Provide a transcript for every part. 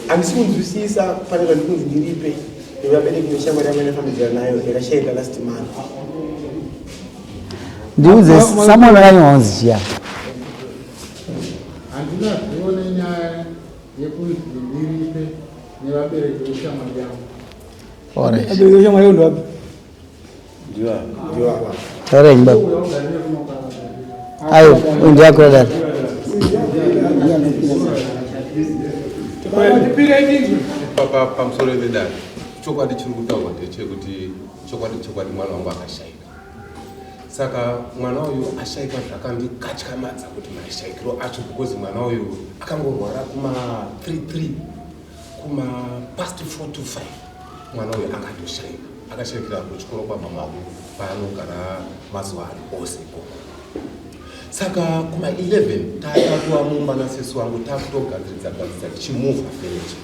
andisikunzwisisa fanele ndikunzi ndilipe ngibabereki neshamwari yamene fambizana nayo ikashayika last month ndiuze someone ayonzisha andina kuona nyaya yekuti ndilipe nevabereki veshamwari yangu. Alright. Abereki veshamwari ndo wapi? ndio hapa Alright baba. Ayo unja kwa dada. Papa pamusoro vedari chokwadi chiri kutaurwa ndechekuti chokwadi mwana wangu akashayika. Saka mwana uyu ashayika zvakandikatyamadza kuti mashayikiro acho because mwana uyu akangorwara kuma 3 kuma past 4 to 5 mwana uyu akatoshayika akashayikira kuchikoro kwamamavo paanogara mazuva ari ose ikoko. Saka kuma 11 taakatowa mumba nasesi wangu takutogadziridza tichimuvha fenicha.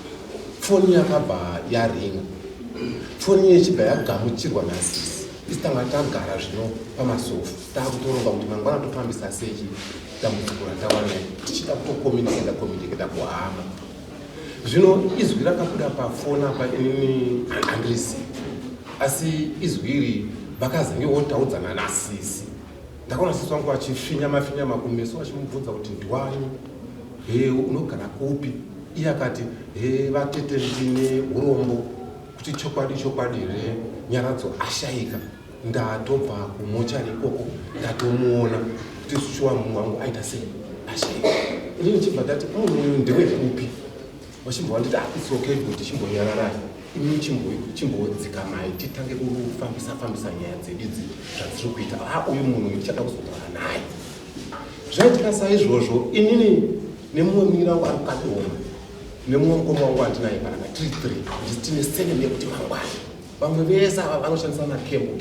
Foni yakabva yaringa. Foni yechibva yagamuchirwa nasisi. Isitanga tagara zvino pamasofa. Takutoronga kuti mangwana tofambisa sechi dambudziko ratawana tichida kutokomuniketa kuhama. Zvino izwi rakabuda pafoni apa inini handrisi. Asi izwi iri vakazenge votaudzana nasisi. Ndakaona sisi wangu achifinyama kumeso achimubvunza kuti ndiwani unogara kupi. Iye akati vatete ndine urombo kuti chokwadi here nyaradzo ashayika. Ndatobva kumochari ikoko ndatomuona kuti shuwa munhu wangu aita sei ashayika. Inini chibva ndati munhu ndewe kupi. Wachimbo wanditi it's okay kuti chimbonyararai. Ini chimbodzikamai titange kufambisa nyaya dzedu idzi zvadziri kuita. Uyu munhu ndichada kuzogara naye. Zvaitika saizvozvo inini nemumwe mwiri wangu ari kukatomba nemumwe mukoma wangu andinaye paraka tiri 3 tine sene yekuti mangwani vamwe vese ava vanoshandisa nakembo.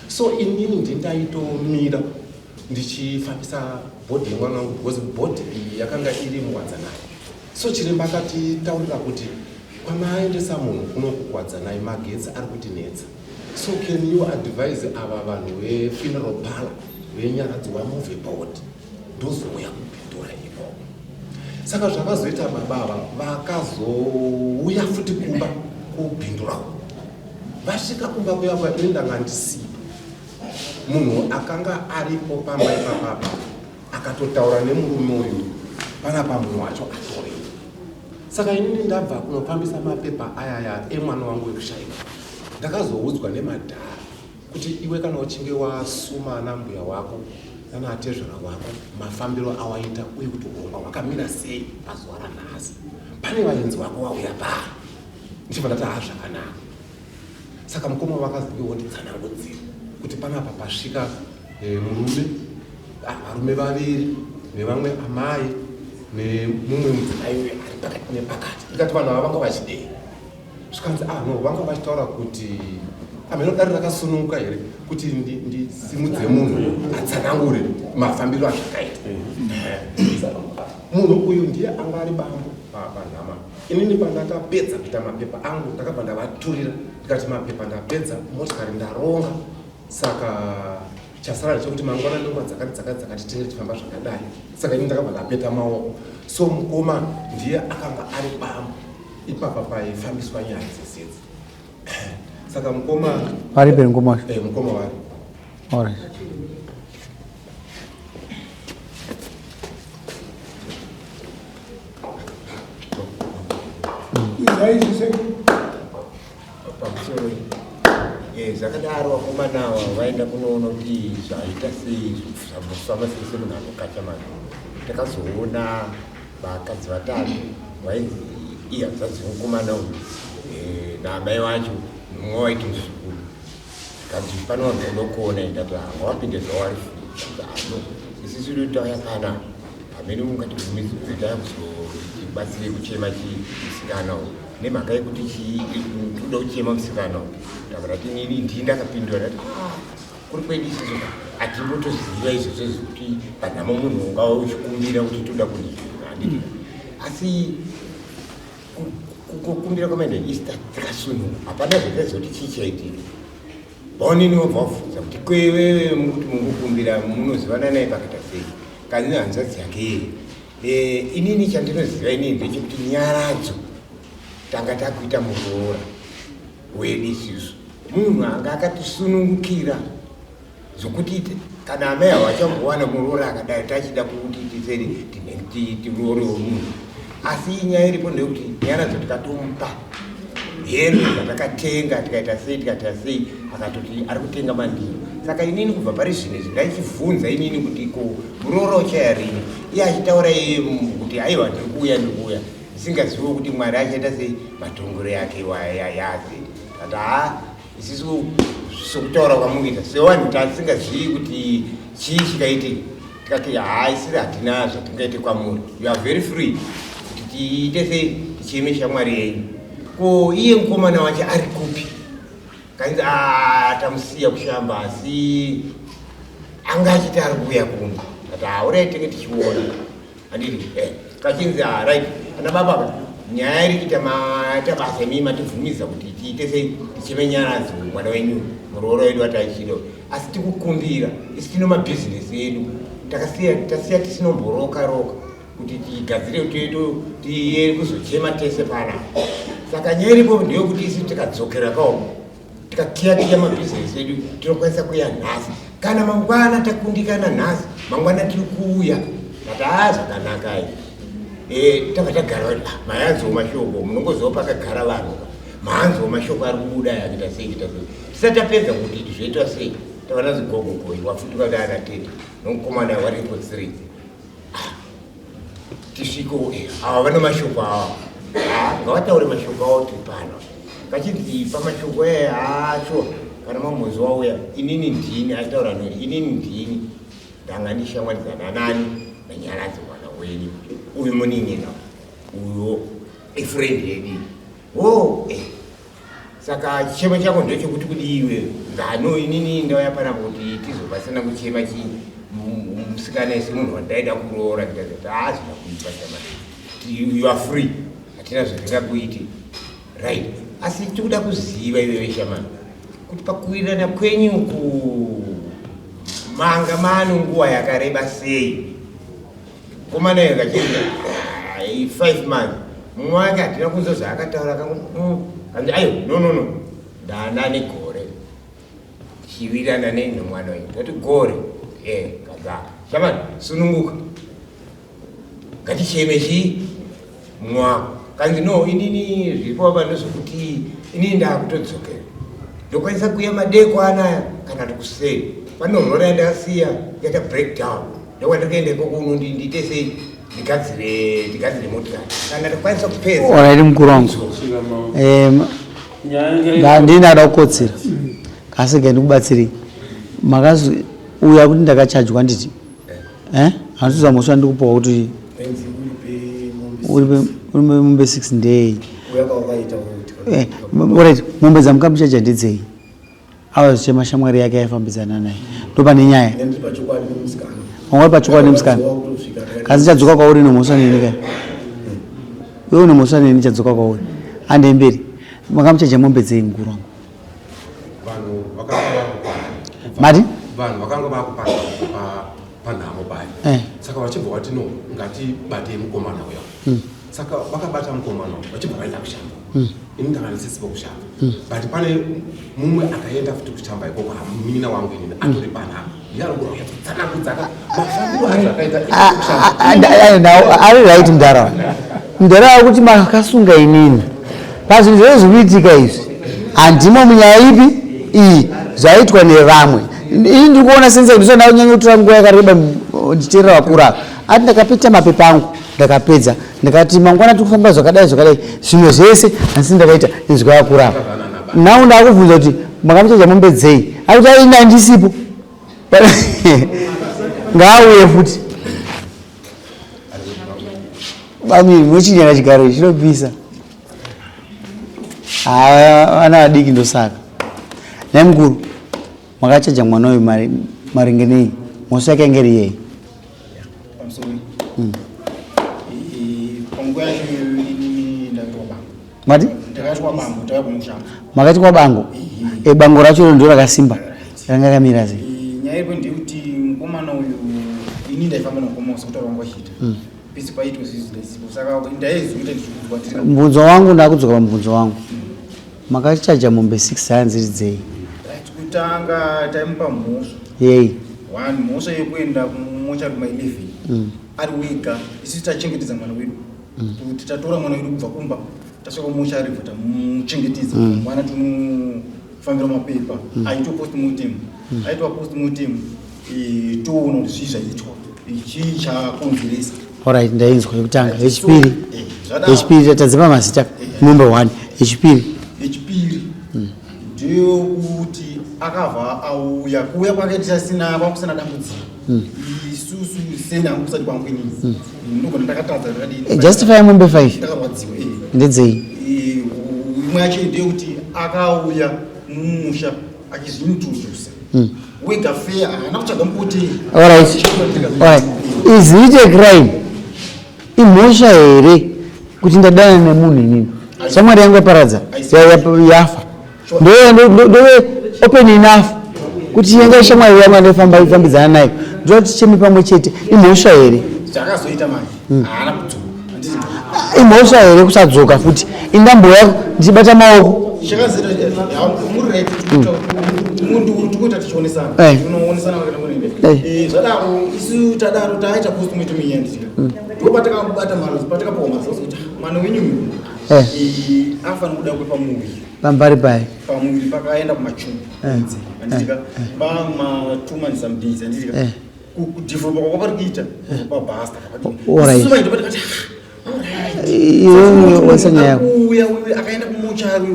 So inini ndindaitomira ndichifambisa bhodhi yemwana wangu because bhodhi iyi yakanga iri muwadza naye. So chiremba akatitaurira kuti kwamaendesa munhu unokukwadza naye magetsi ari kutinetsa. So can you advise ava vanhu vefuneral parlor venyaradzi wamove board ndozouya kupindura ikoko. Saka zvakazoita baba vakazouya futi kumba kubhindura. Vasvika kumba kuyakwa ini ndanga ndisipo. Munhu akanga aripo pamba ipapapa akatotaura nemurume uyu panapa munhu wacho atori. Saka inini ndabva kunopambisa mapepa ayaya emwana wangu wekushayika. Ndakazoudzwa nemadhara kuti iwe kana uchinge wasuma nambuya wako kana atezvera wako mafambiro awaita uye kuti urongwa hwakamira sei pazuva ranhasi. Pane vaenzi vako vauya pano. Ndichibva ndati zvakanaka. Saka mukoma vakazenge wonditsanangudzira kuti panapa pasvika murume varume vaviri nevamwe amai nemumwe mudzimai uyo ari pakati nepakati. Ndikati vanhu ava vanga vachidei. Zvikanzi no vanga vachitaura kuti ameno dare rakasununguka here kuti ndisimudze munhu atsanangure mafambiro azvakaita. Munhu uyu ndiye anga ari bambo panhama. Inini pandakapedza kuita mapepa angu ndakabva ndavaturira ndikati mapepa ndapedza motikari ndaronga. Saka chasara ndechekuti mangwana ndongwa dzakati tinge tichifamba zvakadai. Saka ini ndakabva ndapeta maoko. So mukoma ndiye akanga ari bambo ipapa paifambiswa nyaya dzesedzi. Saka mukoma Aripe mukoma. Mukoma wari. Alright. Zvakadaro vakomana vaenda kunoona kuti zvaita sei zvofamba sei semunhu anokacha manhu. Takazoona vakadzi vatatu vainzi ihadzadzi vomukomana uyu naamai vacho mumwe waiti muzukuru. Kanzi pano vanhu vanokuona ndati wapinde zvawari fuano isisi totauya kana pamene ungati mumizita kuzotibatsire kuchema chisikana uyu nemhaka yekuti toda kuchema musikana uyu. Takurati nini ndii ndakapindura ndati kuri kwedu isizo hatimbotoziva izvozvo zvokuti panhamo munhu ungava uchikumbira kuti toda kundii. Asi kukumbira kwamaenda Easter tikasununga hapana zvakazoti chichaitira. Vaonini wabva wabvunza kuti kwewewe mukuti mungukumbira munozivana naye pakata sei. Kanzi hanzvadzi yake inini chandinoziva inini ndechekuti nyaradzo tanga takuita muroora wedu isusu munhu anga akatisunungukira zvokuti kana amai havachambowana muroora akadai tachida kuti tiroore womunhu asi inyaya iripo ndeyekuti nyaradzo tikatomupa hembe dzatakatenga tikaita sei akatoti ari kutenga mandiro saka inini kubva pari zvino izvi ndaichibvunza inini kuti ko muroora uchaya rini iye achitaura iye kuti aiwa ndiri kuuya ndisingazivo kuti mwari achaita sei matongoro yake yaze kati isisu sokutaura kwamuita sevanhu tasingazivi kuti chii chikaitika tikati isiri hatina zvatingaite kwamuri you are very free kuti tiite sei tichieme shamwari yenyu ko iye mukomana wacho ari kupi kanzi tamusiya kushamba asi anga achiti ari kuuya kuno kati urai tenge tichiona handiti kachinzi right ana baba nyaya iri kuita basa mii matibvumiza kuti tiite sei tichime nyaradzo mwana wenyu murooro wedu wataichido asi tikukumbira isi tino mabhizinesi edu tasiya tisinomboroka kuti tigadzire kutiedu tiye kuzochema tese pana saka nyaya iripo ndeyekuti isi tikadzokera kawo tikakiyakiya mabhizinesi edu tinokwanisa kuya nhasi kana mangwana takundikana nhasi mangwana tiri kuuya kati zvakanakai tanga tagara mayanzo mashoko munongoziva pakagara vanhu mahanzo mashoko ari kubuda yakita sei tisati tapedza kuti zvoitwa sei tavana zigogogoi wafutuka daana tete nomukomana waripo 3 tisviko ava vane mashoko ava ngavataure mashoko avo tiri pano kachinzi pamashoko acho kana mamwezi wauya inini ndini achitaura no inini ndini ndanga ndishamwaridzana nani nanyaradzo mwana wenyu uyu munin'ina uyo ifriend yedu saka chichemo chako ndechekuti kudiwe ngano inini ndauya panapa kuti tizopasana kuchema musikana ese munhu wandaida kuroora tikazati zvina kuitwa chama you are free hatina zvatingakuiti right asi tikuda kuziva iwewe shamani kuti pakuwirirana kwenyu manga mano nguva yakareba sei komana yo kachinza 5 months mumwe wake hatina kunzwa zvaakataura kanzi ayo no ndana negore chiwirirana nemwana wenyu tati gore kaza shamani sununguka ngaticheme chii mwako kanzi no inini zviripo pano zvokuti inini ndaakutodzokera ndokwanisa kuya madeko anaya kana tikusei panorora yandakasiya yata breakdown ndokwandikaendeko kuno ndiite sei ndigadzire motikari kana ndikwanisa kupedza oraiti mukuru wangu ndinada kukotsera kasi ndikubatsirei makazi uya kuti ndakachajwa nditi handizamosva ndikupawa kuti uri mumbe 6 ndei right mombe dzamukamuchaja ndidzei ava zichema shamwari yake aifambidzana naye ndopane nyaya wangari pachokwadi nemusikana kasi chadzoka kwauri nomhosva neni kai iwe unomhosva neni chadzoka kwauri handei mberi makamuchaja mombe dzei mukuru wangu mati vanhu vakanga vakupanda panhamo pai saka vachibva vati no ngatibatei mukomana uya saka vakabata mukomana vachibva vaenda kushamba ini ndanga ndisisiva kushamba but pane mumwe akaenda futi kushamba ikoko hamina wangu inini atori panhamo ari right mundaraunda kuti makasunga inini pazvinhu zvose zvikuitika izvi handimo munyaya ipi iyi zvaitwa nevamwe ini ndiri kuona senza kuti ndisona kunyanya kutora nguva yakareba ndichiteerera vakura ati ndakapeta mapepa angu ndakapedza ndikati mangwana tiri kufamba zvakadai zvimwe zvese handisi ndakaita inzwa vakura nhau ndakubvunza kuti makamuchaja mombe dzei akuti aini handisipo ngaauye futi bamiri muchinyana chigaro chinopisa ana adiki ndosaka nai mukuru makachaja mwana uyu maringe nei mosi yake angeri yei mati makati kwa bango bango racho ndo rakasimba ranga kamira sei nyaya ipo ndikuti mukomana uyu ini ndaifamba nomukomana sekuti wangu achita pisi paitwa zvizipo saka ndaizoita ndichikudzwa mubvunzo wangu ndakudzoka pamubvunzo wangu makachaja mombe 6 hanzi ridzei kutanga taimupa mhosva yei mhosva yekuenda kumochari kuma 11 ari wega isusu tachengetedza mwana wedu kuti tatora mwana wedu kubva kumba tasvika kumochari bva tamuchengetedza mwana tinofambira mapepa aitwa postmortem aitwa postmortem toona kuti zvii zvaitwa ichii chakonzeresa. Alright, ndainzwa yekutanga hechipiri tadzipa mazita number 1 hechipiri ndeyekuti akabva auya kuuya kwake tisasina kwakusina dambudziko isusu senangu kusati kwangwinisi ndogona ndakatadza ndakadini justify mombe 5 ndakarwadziwa ndedzei imwe yacho ndeyekuti akauya mumusha achizvintuzusa wega fair haana kutsvaga mupoteri. Alright, is it a crime imhosva here kuti ndadana nemunhu inini shamwari yangu yaparadza yafa ndove open enough kuti yanga shamwari yangu andofambidzana nayo ndoti tichemi pamwe chete imhosva here zvakazoita manje haana kudzoka imhosva here kusadzoka futi indamboya ndichibata maoko muntu tikuita tichionesana tinoonesana zvadaro isu tadaro taita postmortem iyanditika ndopatakabata mano patakapawa mazokuti mwana wenyu afana kuda kwepamuviri pambari pai pamuviri pakaenda kumachumba anditika ma2 months some days anditika kudevelopa kwakapari kuita pabhasta uya akaenda kumochari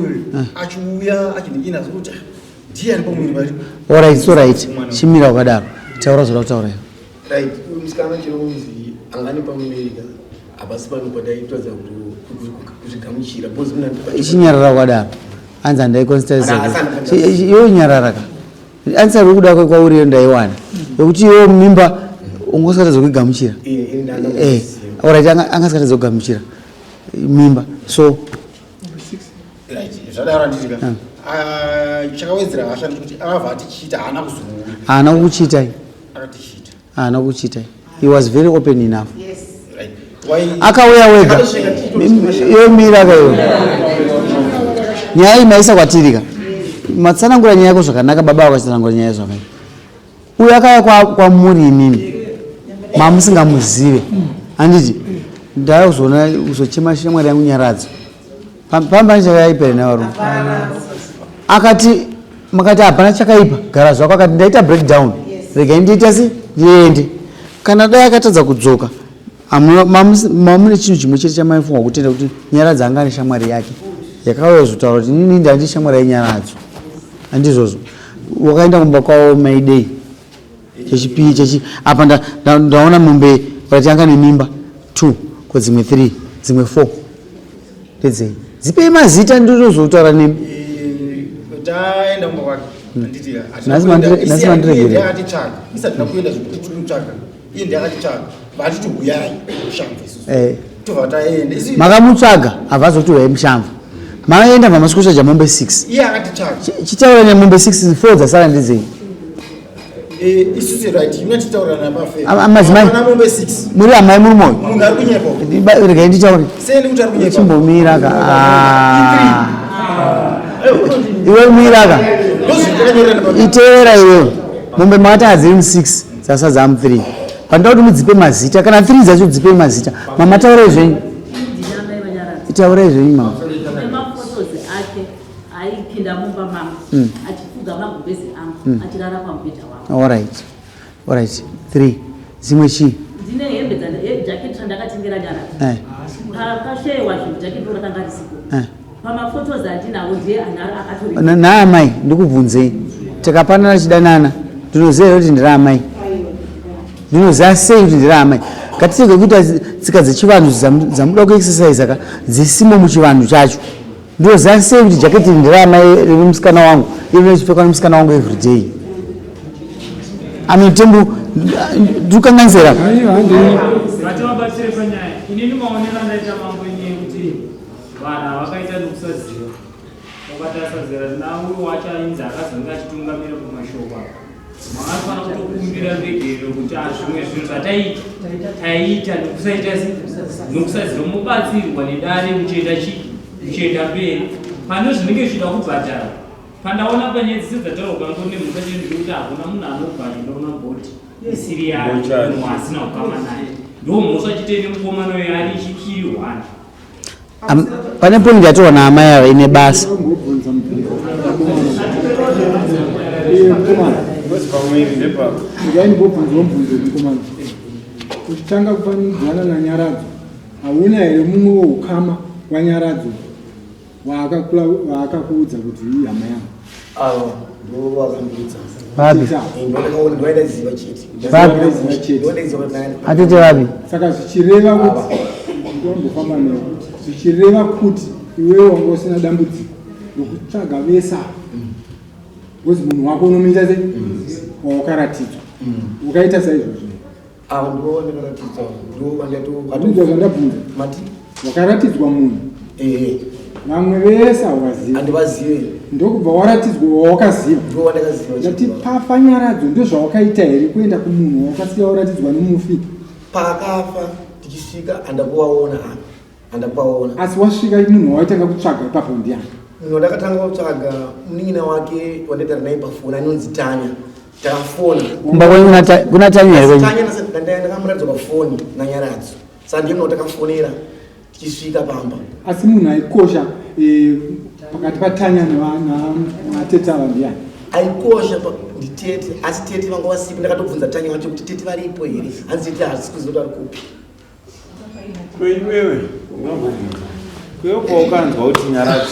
achiuya achiningina zokuti ndiani pamuviri pari. Alright, so right chimira wakadaro taura zoda kutaura iyo right musikana chinokunzi angani pamumerika hapasi pano padaitwadza kuzvigamuchira ichinyarara wakadaro anzi handaiconstance iwo nyararaka ansari kuda kwauriyo ndaiwana yekuti iwo mimba ungosikatadza kuigamuchira alright angasikatadza kugamuchira mimba so zvadaro anditika chakawedzera hasha ndikuti akabva atichita haana kuzungura haana kuchitai akatichita haana kuchitai he was very open enough akauya wega yomira kayo nyaya imaisa kwatirika matsanangura nyaya yako zvakanaka baba wakatsanangura nyaya zvakanaka uyo akauya kwamuri inini mamusingamuzive handiti ndaya kuzoona kuzochema shamwari yangu nyaradzo pambani chakaipere navarume akati makati hapana chakaipa gara zvako akati ndaita breakdown regai ndiita si ndiende kana dai akatadza kudzoka mamune chinhu chimwe chete chamaifunga kutenda kuti nyara dzanga ane shamwari yake yakauya zotaura kuti nini ndandi shamwari yenyaradzo handizvozvo wakaenda kumba kwavo maidei chechipiri apa ndaona mombe vakati anga nemimba 2 ko dzimwe 3 dzimwe 4 ndedzei dzipei mazita ndinozotaura nemi taenda kumba kwake nasi mandiregere akatitsvaga isati kuenda zvokuti timutsvaga iye ndiakatitsvaga vatiti uyai mushamva isusu tobva taenda makamutsvaga habva zoti uyai mushamva maenda mamasikuchaja mombe 6 iye akatitsvaga chitaura nemombe 6 4 dzasara ndedzei isusu right ina titaura amadzimai mombe 6 muri amai muri moyo munhu ari kunyepa regai nditaure seni kuti ari kunyepa chimbomiraka iwe miraka iteera iwewe mombe makati hadziri mu6 dzasadza mu3 pandaa kuti mudzipe mazita kana 3 dzacho dzipei mazita mama taurai zvenyu itaurai zvenyu mama nemafotozi ake aipinda mumba mama achifuga magumbezi angu achirara pamubhedha wangu. Alright 3 dzimwe chii ndine hembe jaketi randakatengera nyara pakashewa zvinhu jaketi rakanga risipo pamafotozi andinawo ndiye akatori naamai ndikubvunzei takapanana chidanana ndinoziva kuti ndiri amai ndinoziva sei kuti ndiri amai ngatirege kuita tsika dzechivanhu dzamuda kuexercise ka dzisimo muchivanhu chacho ndinoziva sei kuti jaketi ndiri amai remusikana wangu irichipfekwa nemusikana wangu everyday amitembu ndikukanganisira vativabatsire panyaya inini maonero andaita mangwenye kuti vanhu havakaita nokusaziva vakatasaziva nauyo wacho ainzi akazonge achitungamira kumashoko makafana kutokumbira vhegero kuti zvimwe zvinhu zvataita nokusaziromubatsirwa nedare muchienda mberi pane zvinenge zvida kubhadhara. Pandaona panyaya dzataurwa kango nemhuka chezviri kuti hakuna munhu anobva achinoona bhoti isiri yamunhu asina kukama naye ndo mhosva chitene mukomana uyo ari chikiri 1. Pane pointi yatorwa naamai ava ine basa. Uchitanga kufananidzana naNyaradzo, hauna here mumwe woukama waNyaradzo waakakuudza kuti iyi hama yangu? Awa ndo wakamudza. Babi. Ndoidaziva chete. Atete babi. Saka zvichireva kuti ndofamba newe. Zvichireva kuti iwewe wanga usina dambudziko rokutsvaga vesa. Because munhu wako unomuita sei? Wawakaratidzwa. Ukaita saizvozvo. Awa ndo ndakaratidzwa. Ndo vandatokuudza zvandabvunza. Mati wakaratidzwa munhu. Vamwe vese havazivi. Handivazivi. Ndokubva waratidzwa wawakaziva. Ndati panyaradzo ndozvawakaita here kuenda kumunhu wawakasiya waratidzwa nomufi? Paakafa tichisvika handakuvaona. Asi wasvika munhu wawaitanga kutsvaga ipapo ndiani? Munhu ndakatanga kutsvaga munin'ina wake wandaigara naye pafoni anonzi Tanya. Takafona. Kumba kwenyu kuna Tanya here kwenyu? Tanya ndakamuratidza pafoni naNyaradzo. Saka ndiye munhu watakafonera tichisvika pamba. Asi munhu aikosha pakati paTanya natete ava ndiani? Aikosha nditete, asi tete vanga vasipo. Ndakatobvunza Tanya wacho kuti tete varipo here, hanzi tete hazisi kuziva kuti vari kupi. Kwewe kwewe kwaukanzwa kuti Nyaradzo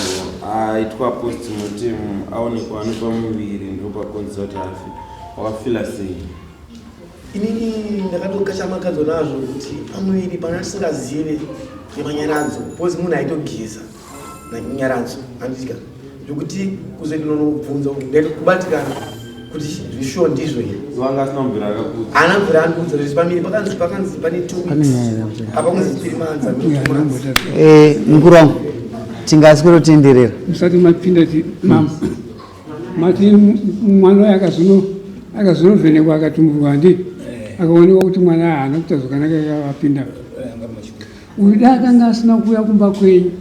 aitwa postmortem aonekwa anopa muviri ndopakonzisa kuti afi, wakafila sei? Inini ndakatokachamadzo nazvo kuti pamuviri pana tisingazive nemanYaradzo, pozi munhu aitogeza naNyaradzo handika zvokuti kuzoita nonobvunza ndaitokubatikana kuti zvishuwa ndizvo here. Wanga asina mvura akakudza? Haana mvura andiudza kuti pamiri pakanzi pane 2 weeks apa kunzi 3 months. Mukuru wangu tingaswero tenderera musati mapinda mama mati mwana waye akazonovhenekwa akatumburwa ndi akaonekwa kuti mwana haana kuita zvakanaka akavapinda uyu da akanga asina kuuya kumba kwenyu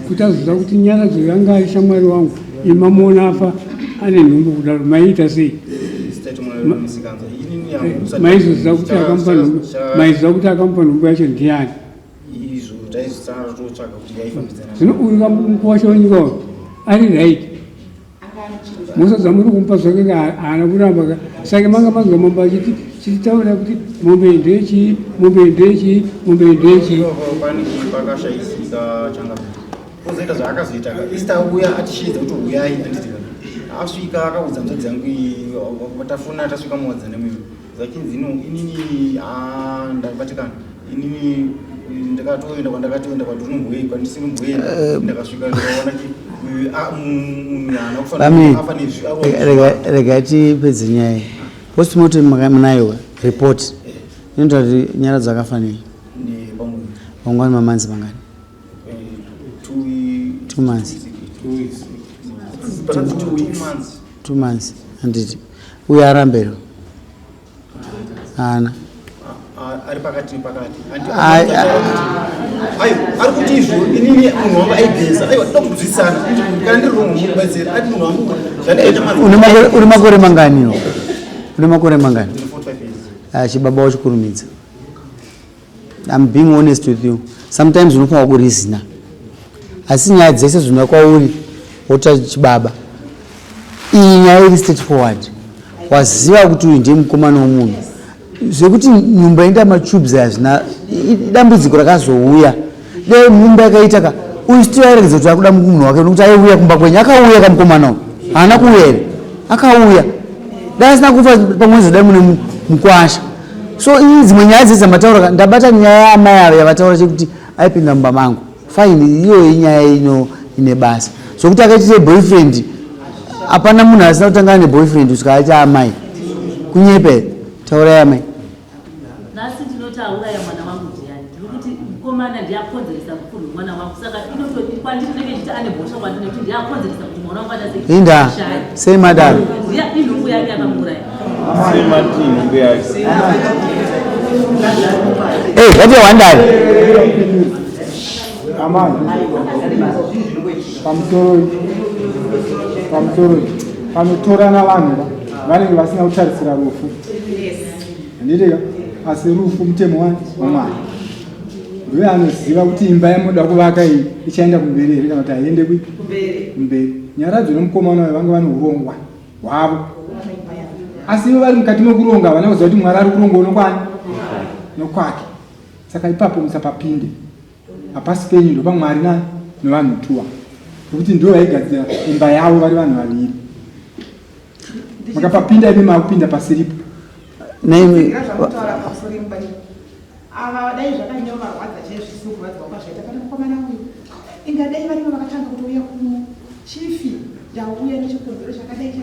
kuti azoziva kuti Nyaradzo yanga ari shamwari wangu imamuona afa ane nhumbu kudaro maiita sei? Maizoziva kuti akamupa nhumbu yacho ndiani? Zvino uyu kamukuwacho wenyika ari right musadza muri kumupa zvake haana kuramba saka manga mazwa mamba chitaura kuti mombe ndechi pakashayisika changa kuzoita zvaakazoita isitauya atishidza kuti uyai anditi asvika akaudza mzodzi yangu tafuna tasvika muwadzana mwewe zachinzi inini ndabatikana inini ndakatoenda kwandakatoenda kwandinomboi kwandisinomboenda ndakasvika ndikaona rega tipedze nyaya postmortem munayo report inoita kuti Nyaradzo akafa nei? Pangwani mamanzi mangani? 2 months. 2 months handiti uye arambero haana ari pakati ari kuti izvo inini munhu wanga aigeza aiwa toda kunzwisana kana ndiri romwe mubatsira ati munhu wangu uri makore manganiwo? Uri makore mangani? Chibaba wachikurumidza. I'm being honest with you. Sometimes unofanwa kurizina asi nyaya dzese zvino kwauri wota chibaba iyi nyaya iri straightforward. Waziva kuti uyu ndiye mukomana womunhu zvekuti nyumba inoita matubes hazvina dambudziko rakazouya dai nyumba yakaita ka uyu sitoyaregedza kuti akuda munhu wake nokuti aiuya kumba kwenyu akauya kamukomanawo haana kuuya here akauya dai asina kufa pamwedzi dai mune mukwasha. So iyi dzimwe nyaya dzese dzamataura ndabata nyaya yaamai ava yavataura chekuti aipinda mumba mangu fine iyoyi nyaya ino ine basa zvokuti akaitire boyfriend hapana munhu asina kutangana neboyfriend kusvika aita amai kunyepe taura yamai nhasi ndinotaura yamwana wangu ndiyani ndinokuti mukomana ndiyakonzeresa kufurwa mwana wangu saka kwanditi ndenge chiti ane mhosva kwandine kuti ndiyakonzeresa kuti mwana wangu inda sei madaro inhungu yake yakamuuraya Martin Mbeaki. Hey, what do you want that? Amani. Pamsoro. Panotorana vanhu vanenge vasina kutarisira rufu. Handiteka asi rufu mutemo waMwari. Ndiye anoziva kuti imba yamuda kuvaka iyi ichaenda kumberi here kana kuti haiende kumberi. Nyaradzo nomukomana wayo vanga vane urongwa hwavo. Asi ivo vari mukati mekuronga havana kuziva kuti Mwari ari kuronga unokwani nokwake. Saka ipapo musapapinde. Hapasi penyu ndo paMwari nevanhu tuwa. Nokuti ndivo vaigadzira imba yavo vari vanhu vaviri. Makapapinda ive makupinda pasiripo. Name ava dai zvakanyoma rwadza chezvisiku kurwadza kwazvaita kana mukomana uyu ingadai varimo vakatanga kutouya kuchifi ndauya nechikombero chakadai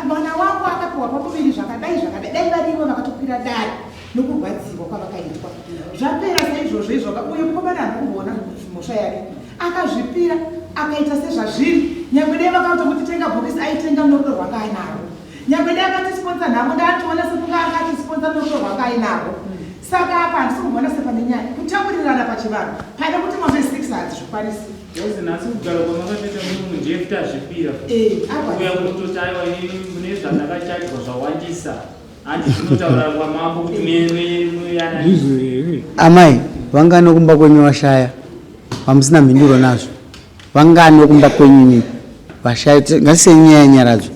mwana wangu akapiwa pamuviri zvakadai dai varimo vakatokwira dai nokurwadziwa kwavakaitwa zvapera saizvozvo izvoka uye mukomana anokuona mhosva yake akazvipira akaita sezvazviri nyangwe dai vakauta kuti tenga bhokisi aitenga norudo rwanga ainaro nyangwe dai akatisiponza nhamo ndaationa sekunga akatisiponza norudo rwanga ainaro saka apa handisi kuona sepane nyaya kutamurirana pachivanhu pane kuti mave 6 hadzikwanisi nasi kugara kwamakatoita munhu ndiyekuti azvipira uya kutoti aiwa mune zvandakachaitwa zvawandisa handi zvinotaura kwamambo kuti muyana amai vangano kumba kwenyu vashaya vamusina mhinduro nazvo vangano kumba kwenyu vashaya ngasisenyaya nyaradzo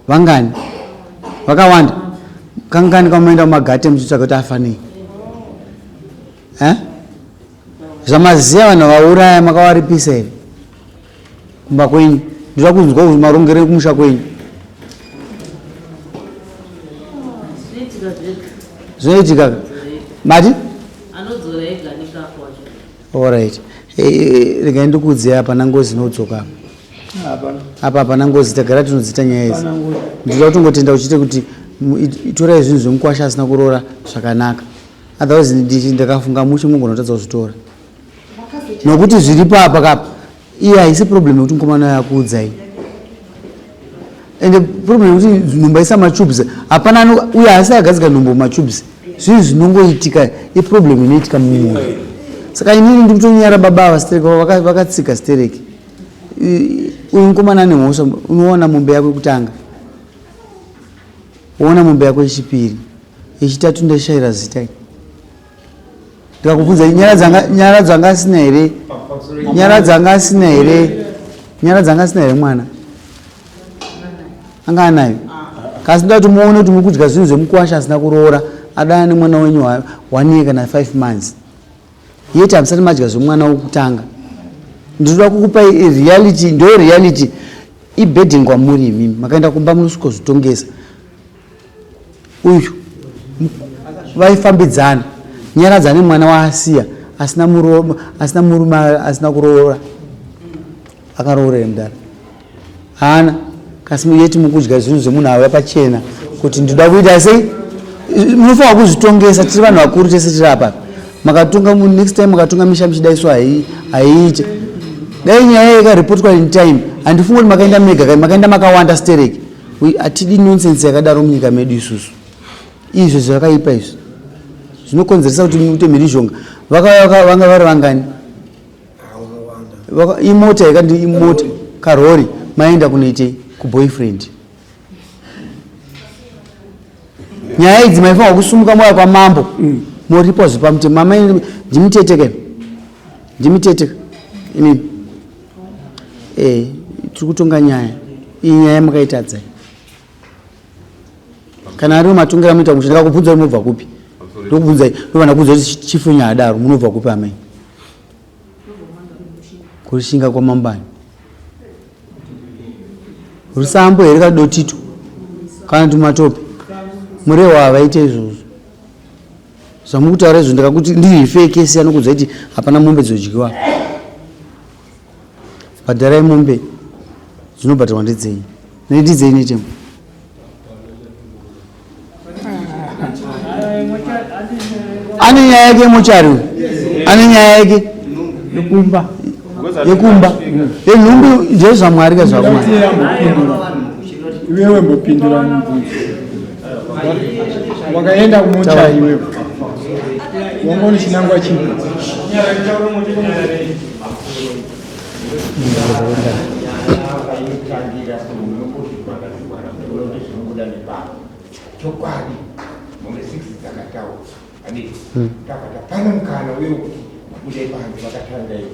vangani vakawanda kangani kwamaenda mumagate muchitsvaga kuti afanei zvamaziya vanhu vauraya makavaripisa here kumba kwenyu ndira kunzwa kuti marongere kumusha kwenyu zvinoitika mati alright regai ndikuudzai hapana ngozi inodzoka apa hapana ngozi tagara tinodzita nyaya idzi ndinoda kutongotenda uchite kuti itorai zvinhu zvemukwasha asina kuroora zvakanaka otherwise ndakafunga muchi mugona kutadza kuzvitora nokuti zviri papa kapa iye haisi problem yekuti mukomana wayo akuudzai ende problem yekuti nhumba isa matubes hapana uye haasi agadzika nhumba mumatubes zvinhu zvinongoitika iproblem inoitika mumwe saka inini ndikutonyara baba avastereki vakatsika stereki uyu mukomana ane mhosva unoona mombe yako yekutanga woona mombe yako yechipiri yechitatu ndashayira zita ndikakubvunza nyara dzanga asina here nyara dzanga asina here mwana anga anayo kasi ndoda kuti muone kuti muri kudya zvinhu zvemukwasha asina kuroora adana nemwana wenyu 1 year kana 5 months yeti hamusati madya zvemwana wokutanga ndinoda kukupai reality ndo reality ibeding kwamuri imimi makaenda kumba munosvikozvitongesa uyu vaifambidzana nyaradzane mwana waasiya asina murume asina kuroora akaroorera mudara hana kasi yeti mukudya zvinhu zvemunhu auya pachena kuti ndinoda kuita sei munofanira kuzvitongesa tiri vanhu vakuru tese tiri apa makatonga next time makatonga misha michidaiso haiite dai nyaya ikaripotwa in time handifunga kuti makaenda mega makaenda makawanda stereki hatidi nonsense yakadaro munyika medu isusu izvo zvakaipa izvo zvinokonzeresa kuti muite mhirizhonga vanga vari vangani imota yakandi imota karori maenda kunoitei kuboyfriend nyaya idzi maifanira kusumuka moya kwamambo moripo zvipamutemo mama ndimiteteka inini tiri kutonga nyaya iyi nyaya makaitadzai kana ariwo matongera muita musha ndakakubvunza kuti munobva kupi ndokubvunzai ndovana kubvunza kuti chifunya adaro munobva kupi amai kurishinga kwamambani rusambo here kadotito kana tumatope murewa havaite izvozvo zvamukutaura izvo ndakakuti ndiri fekesi anokudza kuti hapana mombe dzodyiwa bhadharai mombe dzinobhadharwa ndedzenyu nedidzei netemo ane nyaya yake mochari ane nyaya yake yekumba yenhumbi ndezvamwari kazvakumari iwewe mbopindura mubvunzo wakaenda kumocha iwewe wangoni chinangwa chipi chokwadi mombe 6 dzakataura ani takata pana mukana wewe ude panze vakatanga iyo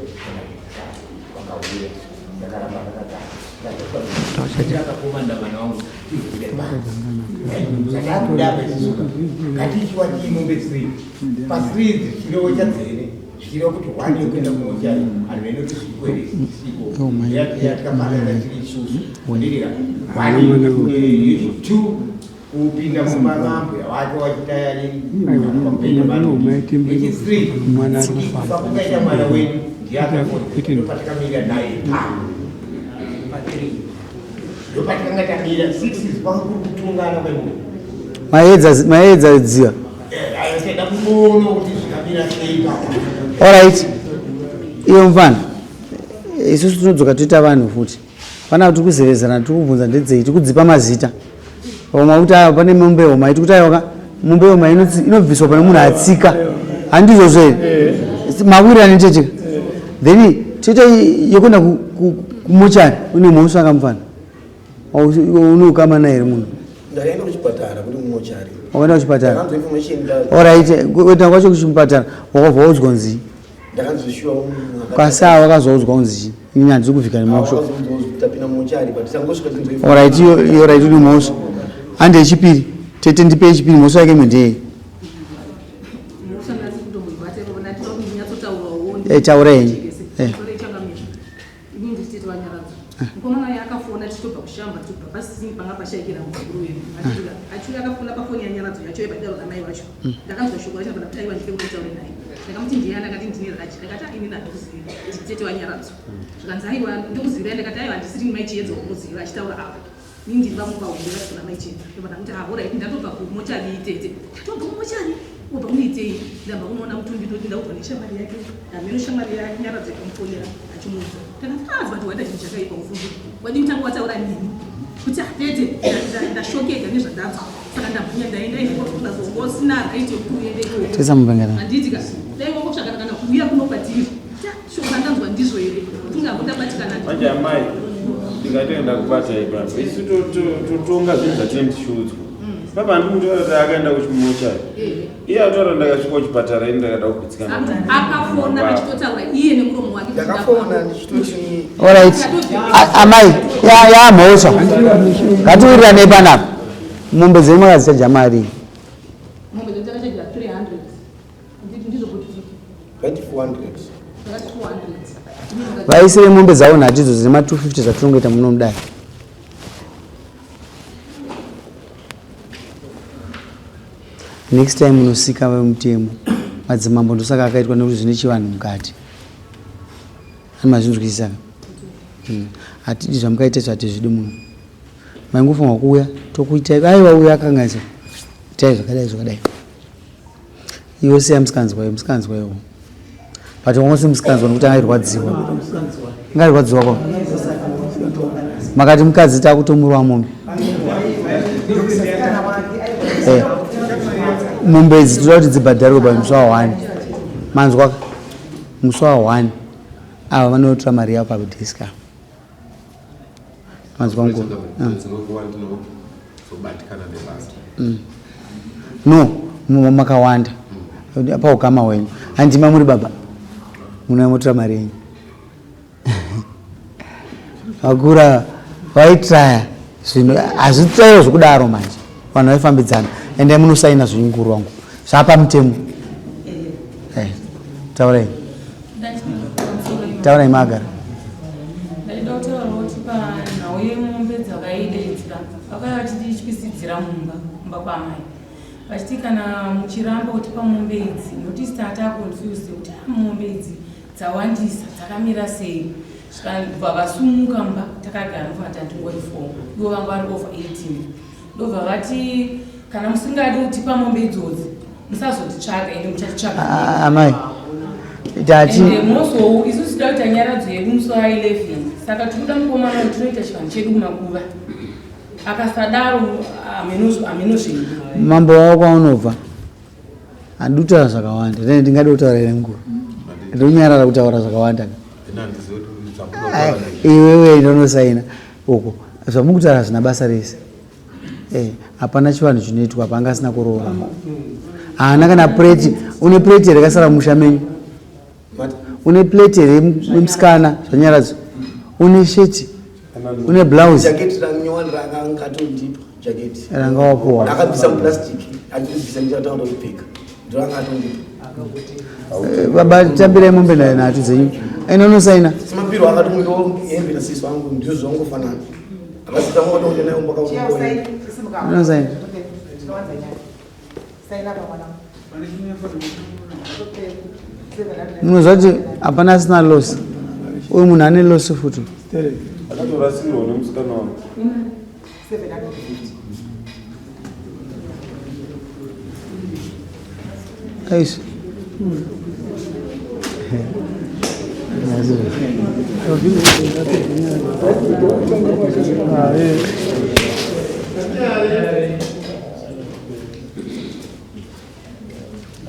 vakauya ndakaramba ndakataakakomanda mwana wangu ude panze sakakudabesuka ngatichiwati mombe 3 pa3 chirevo chadzene zvichireva kuti wande kuenda kumochari anhu vainoti zvikwere siko yatikafanira tiri isusu ndirira 2 kupinda mumamambo yawake wachitayari pakukaita mwana wenyu ndiakaatikamira naye ndopatikangatamira 6 pakutungana kwemunhu maedza dziva ayosaida kuona kuti zvikamira sei. Alright, iyo mfana isusu tinodzoka toita vanhu futi pana kuti kuzevezana tikubvunza ndedzei tikudzipa mazita kuti pane mombe homa iti kuti aiwaka mombe homa inobviswa pane munhu atsika handizvo zvere mawiri anoitetika then toita yokuenda kumochari une mhosvaka mufana unokamana here munhu ndakaenda kuchipatara kuti mumochari wakaenda kuchipatara alright kuenda kwacho kuchipatara wakabva waudzwa nzi ndakanzwishiwa kwasaa wakazoudzwa kunzi ini handisi kuvhika nemasho tapinda mumochari but sangosvika tinzwa alright iyo right une mhosva hande yechipiri tete ndipe yechipiri mhosva yake mwendei taura henyu mukomana waye akafona tichitobva kushamba tobva pasisini panga pashaikira mukuru wedu achuri akafona pafoni yanyaradzo yacho yebadaro ramai vacho ndakanzwa shoko racho kuti aiwa ndike kutaure naye ndakamuti ndiyani akati ndine rachi ndakati ini ndandikuziva tete wanyaradzo zvikanzi aiwa ndikuzivirai ndakati aiwa handisiri mai chiedza womuziva achitaura apa ini ndiri vamupaundira kuna mai chiedza ndopandakuti ahorai ndatobva kumochari itete ndatobva kumochari ubva unoitei ndabva unoona mutumbi toti ndaubva neshamari yake hameno shamari yake nyaradzo yakamufonera achimuudza ndakafadzwa kuti waita chinhu chakaipa mufundi wadi mutango wataura nini kuti hatete ndashokeka nezvandanzwa saka ndabvunya ndaenda inekosina raiti yekuuyendeikohanditi ka dai wangotsvakana kana kuuya kunokwatiri shoko randanzwa ndizvo here tingangotabatikana manje amai ndingatoenda kubata ipapo isu totonga zvinhu zvatinendishudzwa papa handimutaura akaenda kuchimochari iye ataura ndakasvika kuchipatara ini ndakada kupitsikana akafona vachitotaura iye nemuromo wake ndakafona ndichitoti alright amai yamhosva ngatiwirirane panapa mombe dzenyu makazichaja mari mombe dzenyu dzakachaja 300 ndizo kuti 2400 vaisire mombe dzavo nhatidzo dzine ma250 zvatinongoita muno mudai next time unosika vemutemo madzimambo ndosaka akaitwa nekuti zvine chivanhu mukati ani mazvinzwisisaka hatidi zvamukaita zvati zvidi muno maingofanwa kuuya tokuitai aiwa uya akangaisa itai zvakadai iwe seya musikanzwa iwo but wangosi musikanzwa nekuti angairwadziwa kwa makati mukadzi takutomurwa mombe mombe idzi toda kuti dzibhadharirwe pamusi wa1 manzwa musi wa1 ava vanotora mari yavo pakudiska manzwa no makawanda paukama wenyu handima muri baba munomotora mari yenyu vakura vaitraya zvinhu hazvitsaiwo zvokudaro manje vanhu vaifambidzana ende munosaina zvinyunguru wangu zvapamutemo taurai magara ndaida kutaura kuti panhau yemombe dzakaidaidzira vakauya vachitityisidzira mumba kwamai vachiti kana muchiramba kuti pamombe idzi nokuti taconfused kuti mombe idzi dzawandisa dzakamira sei zvikabva vasumuka mba takagara mufanatandingori4 ivo vanga vari over 18 ndobva vati kana musingadi kutipa mombe idzodzi musazotitsvaga ende muchatitsvaga amai ende mosou isu sida kuita nyaradzo yedu musi wa11 saka tikuda mukomana kuti tinoita chivanhu chedu kumakuva akasadaro aminozvinhu mambo wako kwaunobva handidi kutaura zvakawanda tene ndingade kutaura ire nguva ndonyarara kutaura zvakawanda iwewe ndonosaina uko zvamukutaura zvina basa rese hapana chivanhu chinoitwa panga asina kuroora haana kana plate une plate here yakasara musha menyu une plate here yemusikana zvanyaradzo une sheti une blouse ranga wapuwa baba tambirai mombe nhatu dzenyu inonosaina inosaina munozva kuti hapana asina losi uyu munhu ane losi futi akatorasirwa nemusikana wangu aishi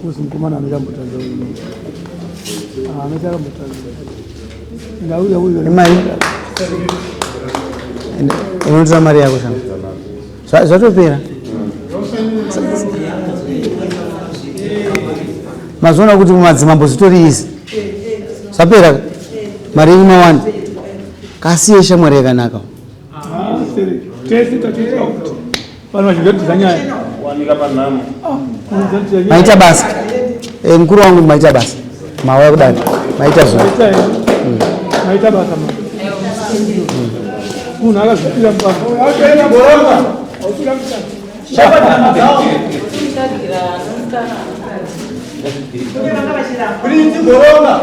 kuzi mukomana anochambotanza imari unotora mari yako shanga zvatopera mazoona kuti mumadzimambo zitori izi zvapera mari imawanda kasiye shamwari yakanaka tese tatiita kuti vanhu vachigadzidza nyaya wanika panhamo maita basa mukuru wangu maita basa mawaya kudani maita zuva maita basa munhu akazvipira Boronga.